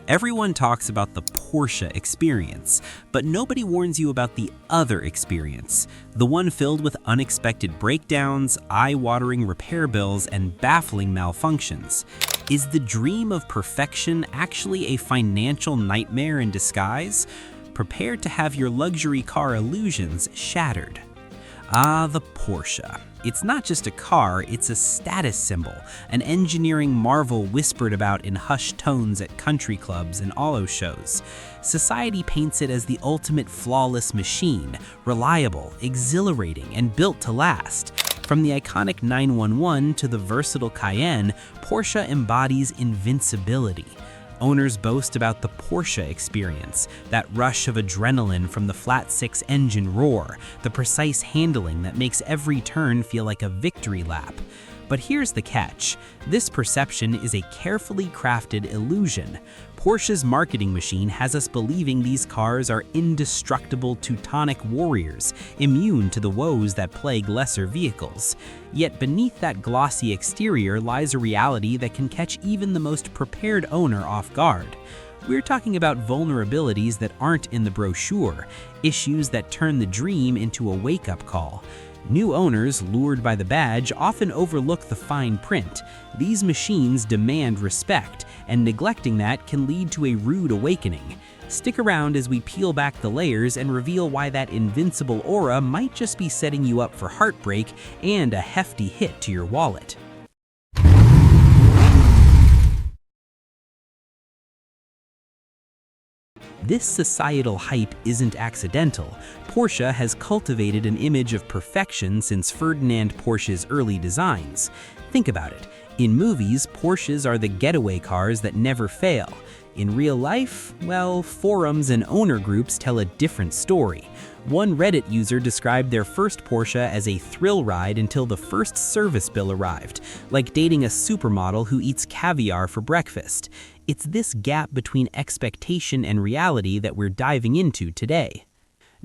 Everyone talks about the Porsche Experience, but nobody warns you about the other experience, the one filled with unexpected breakdowns, eye-watering repair bills, and baffling malfunctions. Is the dream of perfection actually a financial nightmare in disguise? Prepare to have your luxury car illusions shattered. Ah, the Porsche. It's not just a car, it's a status symbol, an engineering marvel whispered about in hushed tones at country clubs and auto shows. Society paints it as the ultimate flawless machine, reliable, exhilarating, and built to last. From the iconic 911 to the versatile Cayenne, Porsche embodies invincibility. Owners boast about the Porsche Experience, that rush of adrenaline from the flat-six engine roar, the precise handling that makes every turn feel like a victory lap. But here's the catch. This perception is a carefully crafted illusion. Porsche's marketing machine has us believing these cars are indestructible Teutonic warriors, immune to the woes that plague lesser vehicles. Yet beneath that glossy exterior lies a reality that can catch even the most prepared owner off guard. We're talking about vulnerabilities that aren't in the brochure, issues that turn the dream into a wake-up call. New owners, lured by the badge, often overlook the fine print. These machines demand respect, and neglecting that can lead to a rude awakening. Stick around as we peel back the layers and reveal why that invincible aura might just be setting you up for heartbreak and a hefty hit to your wallet. This societal hype isn't accidental. Porsche has cultivated an image of perfection since Ferdinand Porsche's early designs. Think about it. In movies, Porsches are the getaway cars that never fail. In real life, well, forums and owner groups tell a different story. One Reddit user described their first Porsche as a thrill ride until the first service bill arrived, like dating a supermodel who eats caviar for breakfast. It's this gap between expectation and reality that we're diving into today.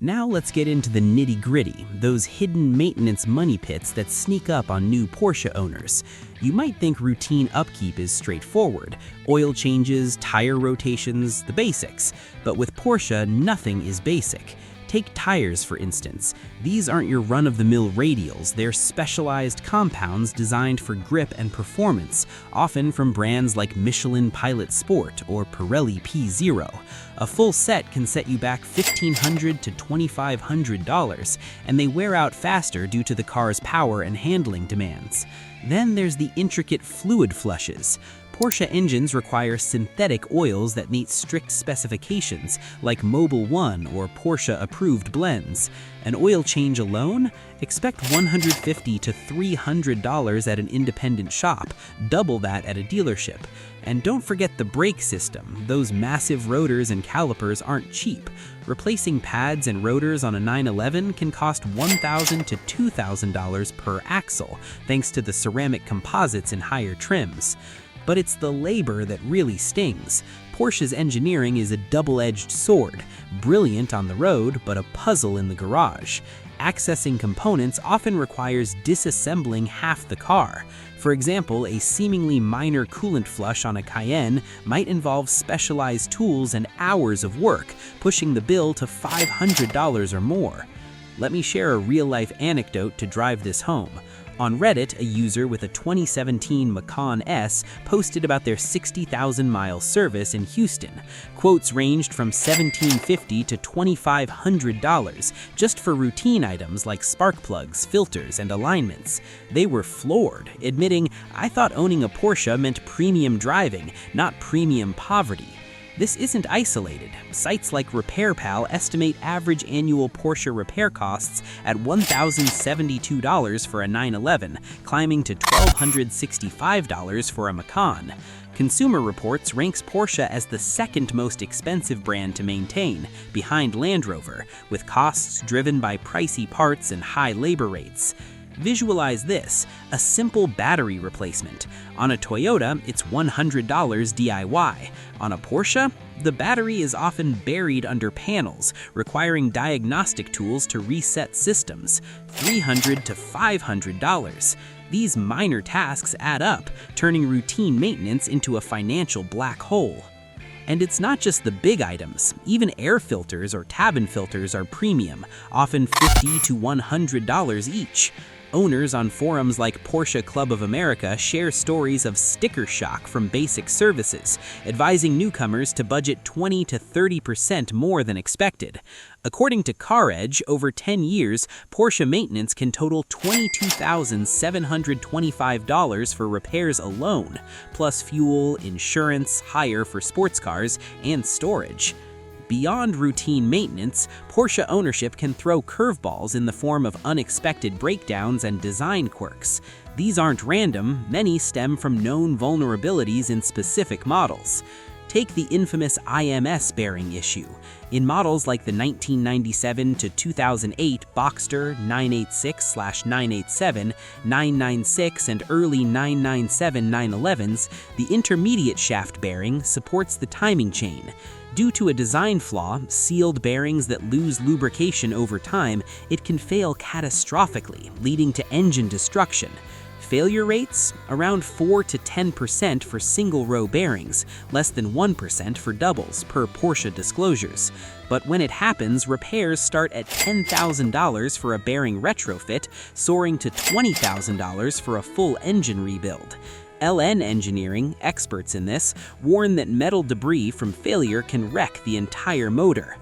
Now let's get into the nitty-gritty, those hidden maintenance money pits that sneak up on new Porsche owners. You might think routine upkeep is straightforward, oil changes, tire rotations, the basics. But with Porsche, nothing is basic. Take tires, for instance. These aren't your run-of-the-mill radials, they're specialized compounds designed for grip and performance, often from brands like Michelin Pilot Sport or Pirelli P0. A full set can set you back $1,500 to $2,500, and they wear out faster due to the car's power and handling demands. Then there's the intricate fluid flushes. Porsche engines require synthetic oils that meet strict specifications, like Mobil 1 or Porsche-approved blends. An oil change alone? Expect $150 to $300 at an independent shop, double that at a dealership. And don't forget the brake system. Those massive rotors and calipers aren't cheap. Replacing pads and rotors on a 911 can cost $1,000 to $2,000 per axle, thanks to the ceramic composites in higher trims. But it's the labor that really stings. Porsche's engineering is a double-edged sword, brilliant on the road, but a puzzle in the garage. Accessing components often requires disassembling half the car. For example, a seemingly minor coolant flush on a Cayenne might involve specialized tools and hours of work, pushing the bill to $500 or more. Let me share a real-life anecdote to drive this home. On Reddit, a user with a 2017 Macan S posted about their 60,000-mile service in Houston. Quotes ranged from $1,750 to $2,500 just for routine items like spark plugs, filters, and alignments. They were floored, admitting, "I thought owning a Porsche meant premium driving, not premium poverty." This isn't isolated. Sites like RepairPal estimate average annual Porsche repair costs at $1,072 for a 911, climbing to $1,265 for a Macan. Consumer Reports ranks Porsche as the second most expensive brand to maintain, behind Land Rover, with costs driven by pricey parts and high labor rates. Visualize this, a simple battery replacement. On a Toyota, it's $100 DIY. On a Porsche, the battery is often buried under panels, requiring diagnostic tools to reset systems, $300 to $500. These minor tasks add up, turning routine maintenance into a financial black hole. And it's not just the big items. Even air filters or cabin filters are premium, often $50 to $100 each. Owners on forums like Porsche Club of America share stories of sticker shock from basic services, advising newcomers to budget 20 to 30% more than expected. According to CarEdge, over 10 years, Porsche maintenance can total $22,725 for repairs alone, plus fuel, insurance, hire for sports cars, and storage. Beyond routine maintenance, Porsche ownership can throw curveballs in the form of unexpected breakdowns and design quirks. These aren't random, many stem from known vulnerabilities in specific models. Take the infamous IMS bearing issue. In models like the 1997 to 2008 Boxster 986/987, 996, and early 997 911s, the intermediate shaft bearing supports the timing chain. Due to a design flaw, sealed bearings that lose lubrication over time, it can fail catastrophically, leading to engine destruction. Failure rates? Around 4 to 10% for single-row bearings, less than 1% for doubles, per Porsche disclosures. But when it happens, repairs start at $10,000 for a bearing retrofit, soaring to $20,000 for a full engine rebuild. LN Engineering, experts in this, warn that metal debris from failure can wreck the entire motor.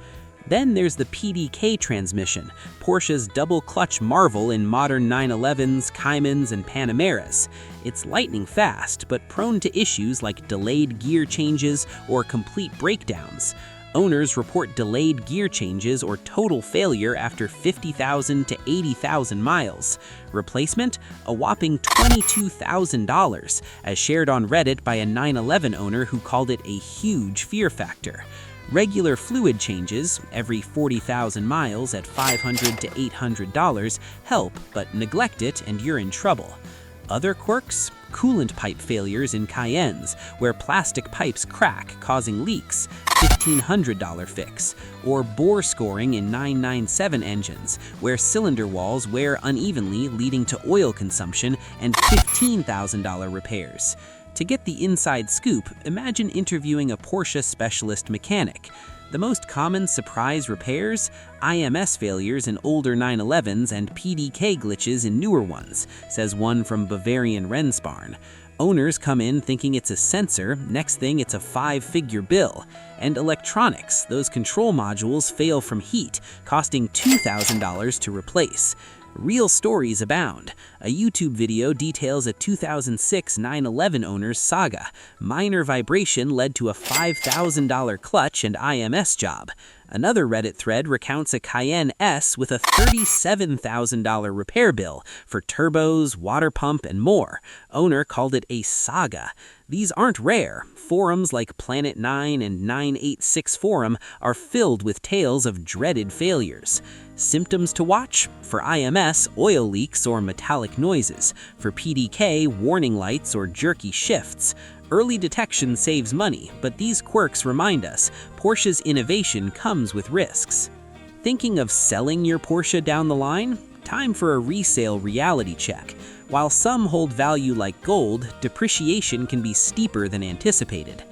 Then there's the PDK transmission, Porsche's double-clutch marvel in modern 911s, Caymans, and Panameras. It's lightning fast, but prone to issues like delayed gear changes or complete breakdowns. Owners report delayed gear changes or total failure after 50,000 to 80,000 miles. Replacement? A whopping $22,000, as shared on Reddit by a 911 owner who called it a huge fear factor. Regular fluid changes, every 40,000 miles at $500 to $800, help, but neglect it and you're in trouble. Other quirks? Coolant pipe failures in Cayennes, where plastic pipes crack, causing leaks, $1,500 fix. Or bore scoring in 997 engines, where cylinder walls wear unevenly, leading to oil consumption and $15,000 repairs. To get the inside scoop, imagine interviewing a Porsche specialist mechanic. The most common surprise repairs? IMS failures in older 911s and PDK glitches in newer ones, says one from Bavarian Rennsparn. Owners come in thinking it's a sensor, next thing it's a 5-figure bill. And electronics, those control modules fail from heat, costing $2,000 to replace. Real stories abound. A YouTube video details a 2006 911 owner's saga. Minor vibration led to a $5,000 clutch and IMS job. Another Reddit thread recounts a Cayenne S with a $37,000 repair bill for turbos, water pump, and more. Owner called it a saga. These aren't rare. Forums like Planet 9 and 986 Forum are filled with tales of dreaded failures. Symptoms to watch? For IMS, oil leaks or metallic noises. For PDK, warning lights or jerky shifts. Early detection saves money, but these quirks remind us Porsche's innovation comes with risks. Thinking of selling your Porsche down the line? Time for a resale reality check. While some hold value like gold, depreciation can be steeper than anticipated.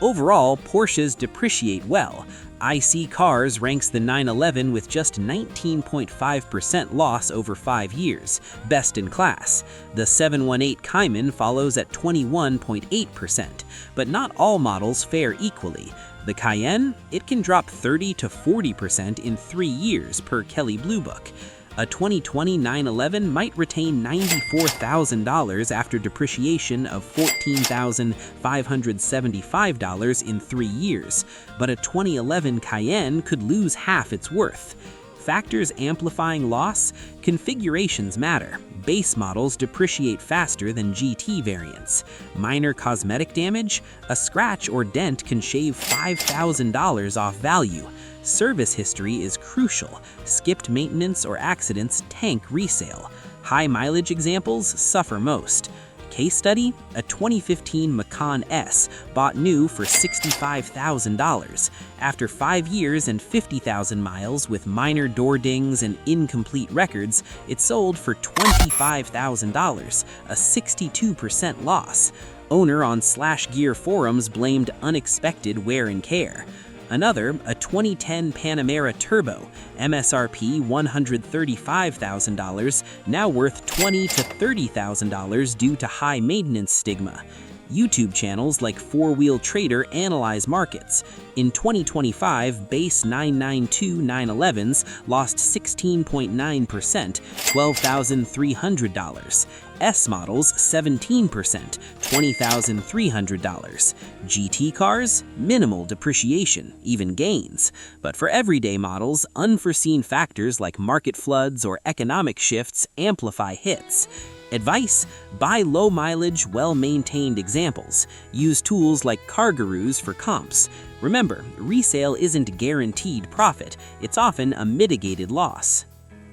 Overall, Porsches depreciate well. IC Cars ranks the 911 with just 19.5% loss over 5 years, best in class. The 718 Cayman follows at 21.8%, but not all models fare equally. The Cayenne, it can drop 30 to 40% in 3 years per Kelley Blue Book. A 2020 911 might retain $94,000 after depreciation of $14,575 in 3 years, but a 2011 Cayenne could lose half its worth. Factors amplifying loss? Configurations matter. Base models depreciate faster than GT variants. Minor cosmetic damage? A scratch or dent can shave $5,000 off value. Service history is crucial. Skipped maintenance or accidents tank resale. High mileage examples suffer most. Case study? A 2015 Macan S bought new for $65,000. After 5 years and 50,000 miles with minor door dings and incomplete records, it sold for $25,000, a 62% loss. Owner on /gear forums blamed unexpected wear and tear. Another, a 2010 Panamera Turbo, MSRP $135,000, now worth $20,000 to $30,000 due to high maintenance stigma. YouTube channels like 4-Wheel Trader analyze markets. In 2025, base 992 911s lost 16.9%, $12,300. S models 17%, $20,300. GT cars, minimal depreciation, even gains. But for everyday models, unforeseen factors like market floods or economic shifts amplify hits. Advice: buy low-mileage, well-maintained examples. Use tools like CarGurus for comps. Remember, resale isn't guaranteed profit, it's often a mitigated loss.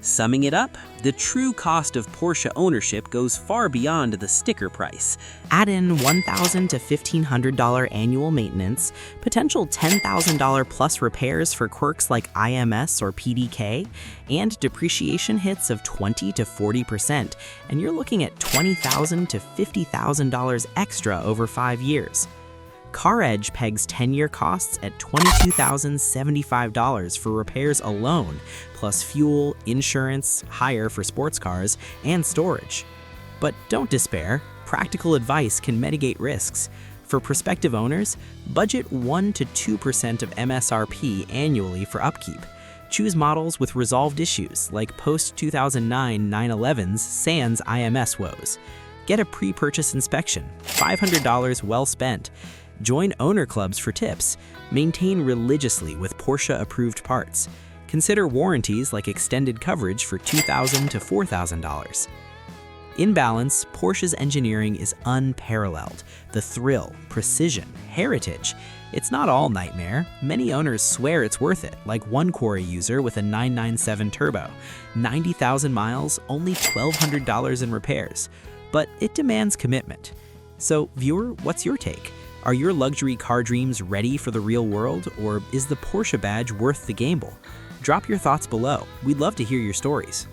Summing it up, the true cost of Porsche ownership goes far beyond the sticker price. Add in $1,000 to $1,500 annual maintenance, potential $10,000 plus repairs for quirks like IMS or PDK, and depreciation hits of 20 to 40%, and you're looking at $20,000 to $50,000 extra over 5 years. CarEdge pegs 10-year costs at $22,075 for repairs alone, plus fuel, insurance, hire for sports cars, and storage. But don't despair. Practical advice can mitigate risks. For prospective owners, budget 1 to 2% of MSRP annually for upkeep. Choose models with resolved issues like post-2009 911s sans IMS woes. Get a pre-purchase inspection, $500 well spent. Join owner clubs for tips. Maintain religiously with Porsche-approved parts. Consider warranties like extended coverage for $2,000 to $4,000. In balance, Porsche's engineering is unparalleled. The thrill, precision, heritage. It's not all nightmare. Many owners swear it's worth it, like one Quarry user with a 997 Turbo. 90,000 miles, only $1,200 in repairs. But it demands commitment. So, viewer, what's your take? Are your luxury car dreams ready for the real world, or is the Porsche badge worth the gamble? Drop your thoughts below. We'd love to hear your stories.